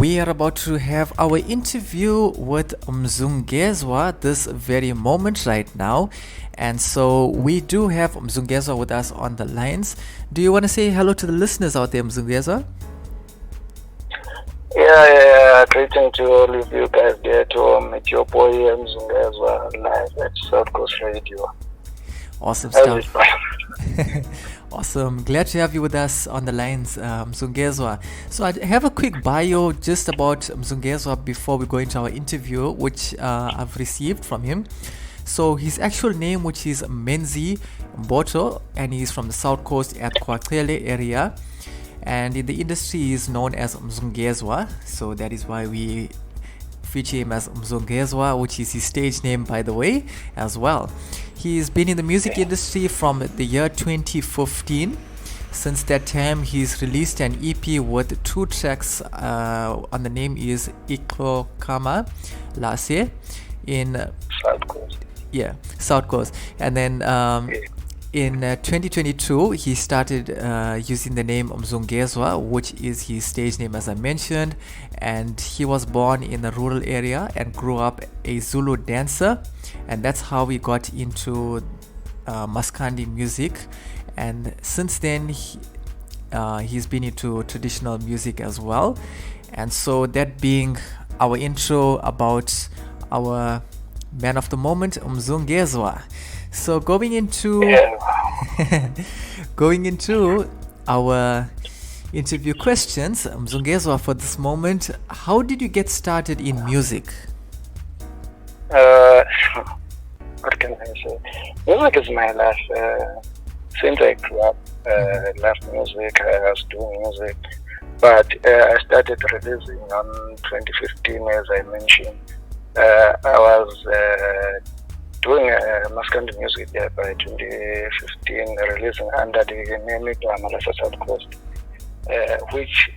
We are about to have our interview with Mzungezwa this very moment right now. And so we do have Mzungezwa with us on the lines. Do you want to say hello to the listeners out there, Mzungezwa? Yeah. Greeting to all of you guys there at home. It's your boy Mzungezwa live at South Coast Radio. Awesome stuff. Awesome. Glad to have you with us on the lines, Mzungezwa. So I have a quick bio just about Mzungezwa before we go into our interview, which I've received from him. So his actual name, which is Menzi Mboto, and he's from the South Coast at Kwaqele area. And in the industry, he is known as Mzungezwa. So that is why we feature him as Mzungezwa, which is his stage name, by the way, as well. He's been in the music industry from the year 2015. Since that time, he's released an EP with 2 tracks. And the name is Iko Kama Lase in South Coast. Yeah, South Coast. And then in 2022, he started using the name Mzungezwa, which is his stage name, as I mentioned. And he was born in a rural area and grew up a Zulu dancer. And that's how he got into Maskandi music. And since then, he's been into traditional music as well. And so that being our intro about our man of the moment, Mzungezwa. So going into our interview questions, Mzungezwa, for this moment, how did you get started in music? What can I say? Music is my life. Since I grew up, I loved music. I was doing music, but I started releasing on 2015, as I mentioned. I was doing Maskandi music there by 2015, releasing under the name Malasa South Coast, which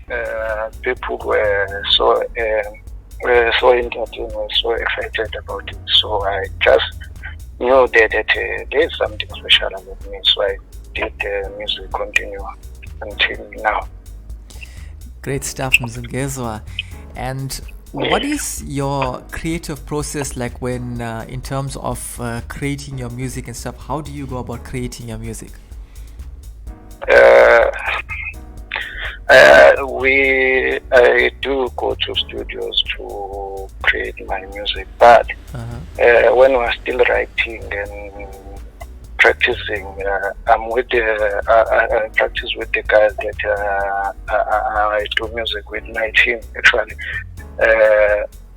people were so entertained, were so excited about it. So I just knew that there is something special about me. So I did music continue until now. Great stuff, Mzungezwa. And what is your creative process like when, in terms of creating your music and stuff? How do you go about creating your music? I do go to studios to create my music, but when we're still writing and practicing, I'm with I practice with the guys that I do music with, my team actually.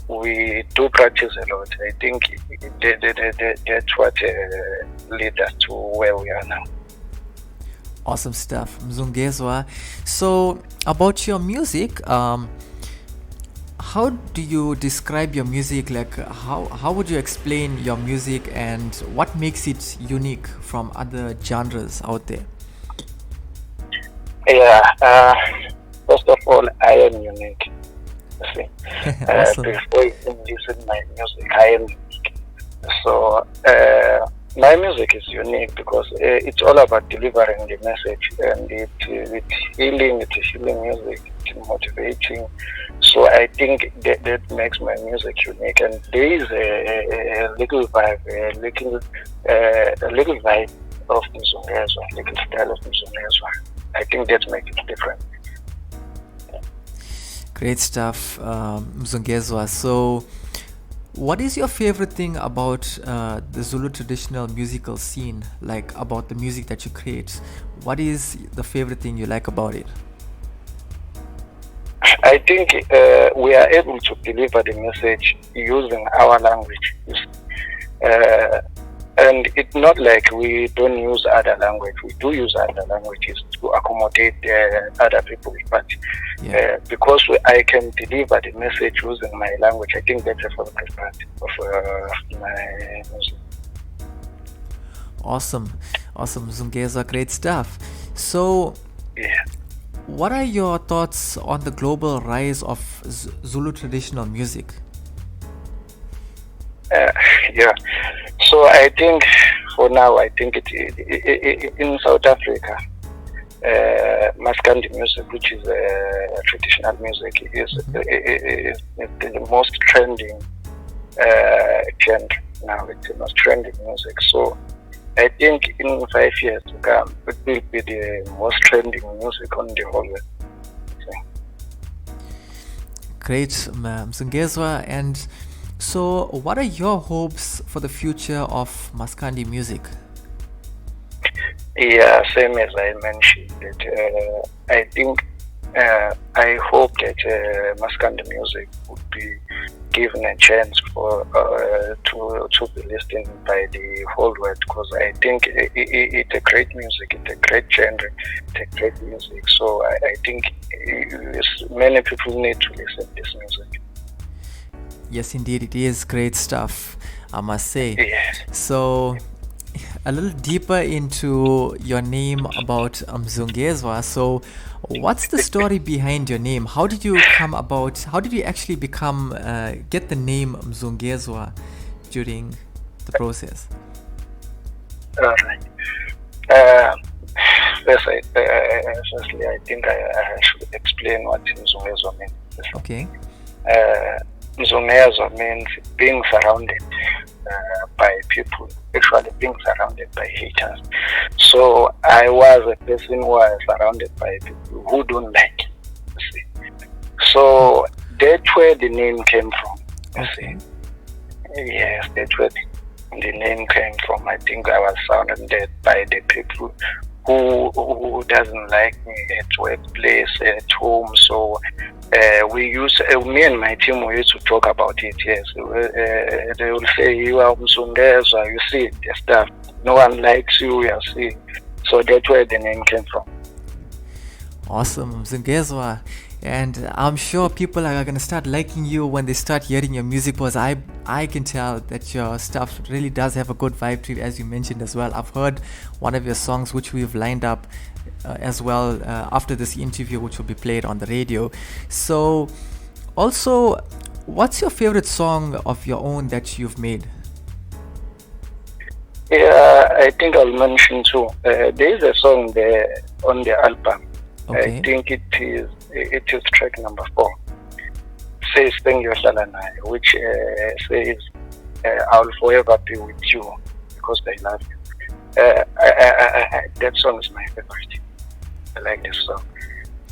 We do practice a lot. I think that's what led us to where we are now. Awesome stuff, Mzungezwa. So about your music, how do you describe your music? Like how would you explain your music and what makes it unique from other genres out there? First of all, I am unique. Awesome. Before you can listen my music, I am unique. So my music is unique because it's all about delivering the message, and it's healing music, it's motivating. So I think that makes my music unique, and there is a little vibe, a little vibe of Mzungezwa, a little style of Mzungezwa. I think that makes it different. Great stuff, Mzungezwa. So what is your favorite thing about the Zulu traditional musical scene, like about the music that you create? What is the favorite thing you like about it? I think we are able to deliver the message using our language. And it's not like we don't use other language. We do use other languages to accommodate other people. But because I can deliver the message using my language, I think that's a favorite part of my music. Awesome, Mzungezwa, great stuff. So, what are your thoughts on the global rise of Zulu traditional music? So I think for now, I think it in South Africa, Maskandi music, which is traditional music, is the most trending genre now. It's the most trending music. So I think in 5 years to come, it will be the most trending music on the whole world. Great, Mzungezwa. And so, what are your hopes for the future of Maskandi music? Yeah, same as I mentioned. That I think I hope that Maskandi music would be given a chance for to be listened by the whole world, because I think it's a great music, it's a great genre, it's a great music. So I think many people need to listen to this music. Yes, indeed, it is great stuff, I must say. Yes. So, a little deeper into your name about Mzungezwa. So, what's the story behind your name? How did you come about? How did you actually get the name Mzungezwa during the process? All right. Firstly, I think I should explain what Mzungezwa means. Okay. Mzungezwa means being surrounded by people, actually being surrounded by haters. So I was a person who was surrounded by people who don't like me. So that's where the name came from. Okay. Yes, that's where the name came from. I think I was surrounded by the people who doesn't like me at workplace, at home. So me and my team, we used to talk about it. Yes, they will say, you are Mzungezwa, you see the stuff. No one likes you, you see. So that's where the name came from. Awesome, Mzungezwa. And I'm sure people are going to start liking you when they start hearing your music, because I can tell that your stuff really does have a good vibe to it, as you mentioned as well. I've heard one of your songs, which we've lined up as well after this interview, which will be played on the radio. So, also, what's your favorite song of your own that you've made? Yeah, I think I'll mention too. There is a song there on the album. Okay. I think it is track number 4. Says "Thank you, Shalanai," which says "I'll forever be with you because I love you." That song is my favorite. I like this song.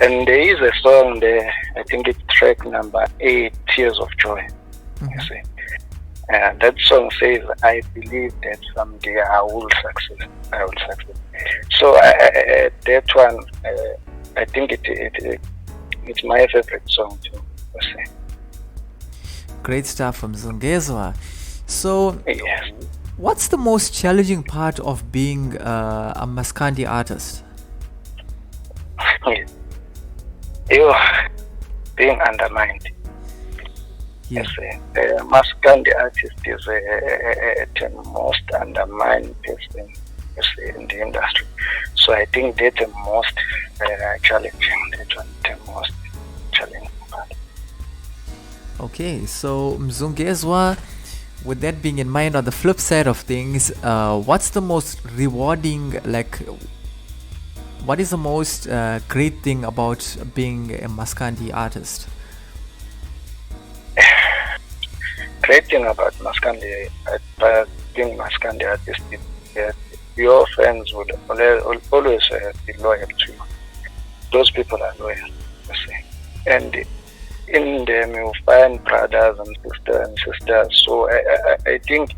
And there is a song there. I think it's track number 8, "Tears of Joy." You see, that song says, "I believe that someday I will succeed. I will succeed." So that one, I think it's my favorite song too. Great stuff from Mzungezwa. So, yes. What's the most challenging part of being a Maskandi artist? Being undermined. Yeah. Yes, Maskandi artist is the most undermined person in the industry. So I think that's the most challenging. That's the most challenging part. Okay, so Mzungezwa, with that being in mind, on the flip side of things, what's the most rewarding, what is the most great thing about being a Maskandi artist? Great thing about Maskandi, being Maskandi artist, is that your fans would always be loyal to you. Those people are loyal, you see. And in them you find brothers and sisters. So I think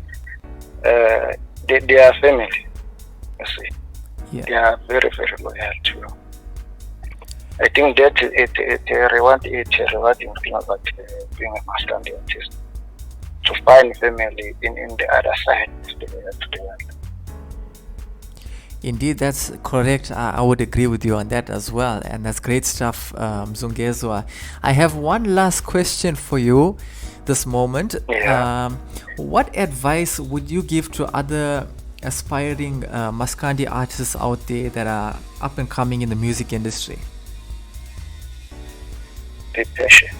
they are family, you see. Yeah. They are very, very loyal to you. I think that it's a rewarding thing about being a Maskandi artist, to find family in the other side to the world. Indeed, that's correct. I would agree with you on that as well. And that's great stuff, Mzungezwa. I have one last question for you this moment. Yeah. What advice would you give to other aspiring Maskandi artists out there that are up and coming in the music industry? Be patient.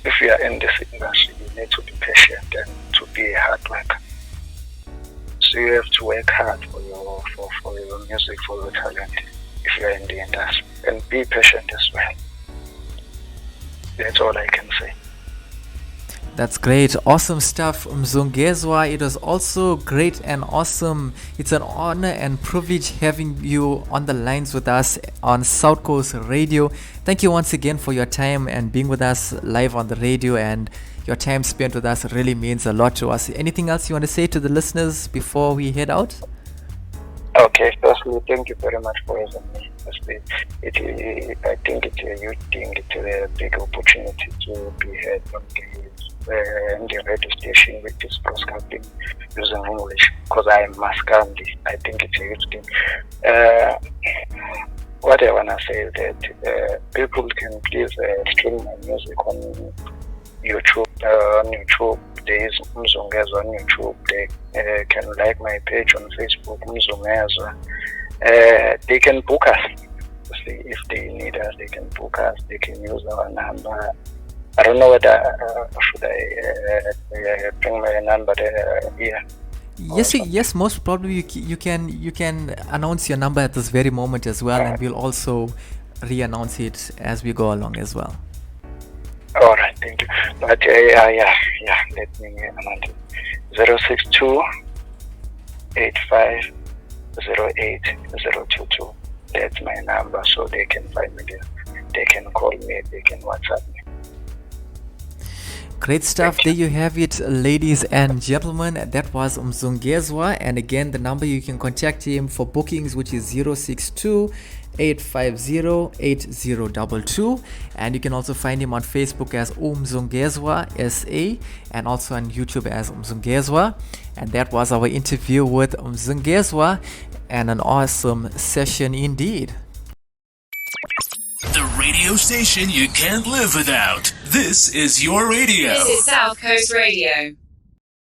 If you are in this industry, you need to be patient and to be a hard worker. So you have to work hard for your music, for your talent. if you're in the industry, and be patient as well. That's all I can say. That's great. Awesome stuff, Mzungezwa. It was also great and awesome. It's an honor and privilege having you on the lines with us on South Coast Radio. Thank you once again for your time and being with us live on the radio, and your time spent with us really means a lot to us. Anything else you want to say to the listeners before we head out? Okay, firstly, thank you very much for having me. I think it's a huge thing. It's a big opportunity to be heard on the radio station with this broadcasting using English, because I am Maskandi. I think it's a huge thing. What I want to say is that people can please stream my music on YouTube. There is Mzungezwa on YouTube. They can like my page on Facebook, Mzungezwa. They can book us. If they need us, they can book us. They can use our number. I don't know whether should I bring my number here. Yes. Most probably you can announce your number at this very moment as well, and we'll also re-announce it as we go along as well. All right, thank you. But let me announce it. 062 85 08 022. That's my number, so they can find me there. They can call me, they can WhatsApp me. Great stuff. There you have it, ladies and gentlemen. That was Mzungezwa. And again, the number you can contact him for bookings, which is 062 850 8022. And you can also find him on Facebook as Mzungezwa SA, and also on YouTube as Mzungezwa. And that was our interview with Mzungezwa, and an awesome session indeed. The radio station you can't live without. This is your radio. This is South Coast Radio.